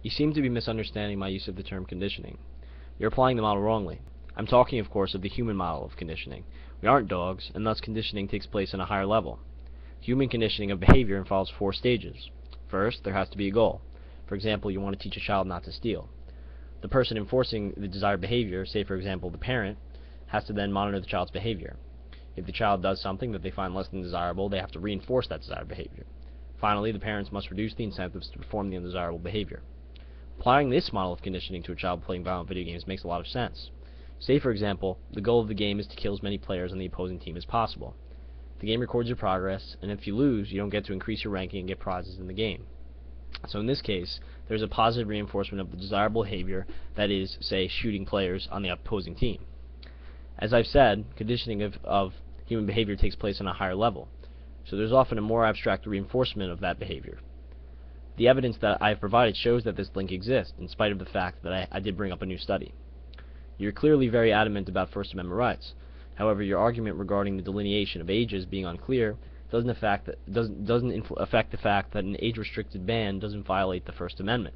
You seem to be misunderstanding my use of the term conditioning. You're applying the model wrongly. I'm talking, of course, of the human model of conditioning. We aren't dogs, and thus conditioning takes place on a higher level. Human conditioning of behavior involves 4 stages. First, there has to be a goal. For example, you want to teach a child not to steal. The person enforcing the desired behavior, say for example the parent, has to then monitor the child's behavior. If the child does something that they find less than desirable, they have to reinforce that desired behavior. Finally, the parents must reduce the incentives to perform the undesirable behavior. Applying this model of conditioning to a child playing violent video games makes a lot of sense. Say, for example, the goal of the game is to kill as many players on the opposing team as possible. The game records your progress, and if you lose, you don't get to increase your ranking and get prizes in the game. So in this case, there's a positive reinforcement of the desirable behavior, that is, say, shooting players on the opposing team. As I've said, conditioning of human behavior takes place on a higher level, so there's often a more abstract reinforcement of that behavior. The evidence that I've provided shows that this link exists, in spite of the fact that I did bring up a new study. You're clearly very adamant about First Amendment rights. However, your argument regarding the delineation of ages being unclear doesn't affect the fact that an age-restricted ban doesn't violate the First Amendment.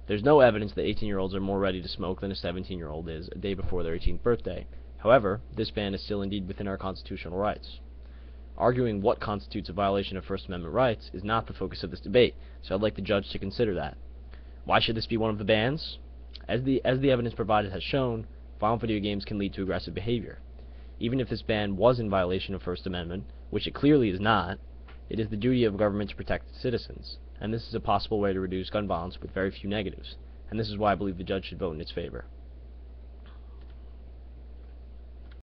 There's no evidence that 18-year-olds are more ready to smoke than a 17-year-old is a day before their 18th birthday. However, this ban is still indeed within our constitutional rights. Arguing what constitutes a violation of First Amendment rights is not the focus of this debate, so I'd like the judge to consider that. Why should this be one of the bans? As the evidence provided has shown, violent video games can lead to aggressive behavior. Even if this ban was in violation of First Amendment, which it clearly is not, it is the duty of government to protect its citizens, and this is a possible way to reduce gun violence with very few negatives, and this is why I believe the judge should vote in its favor.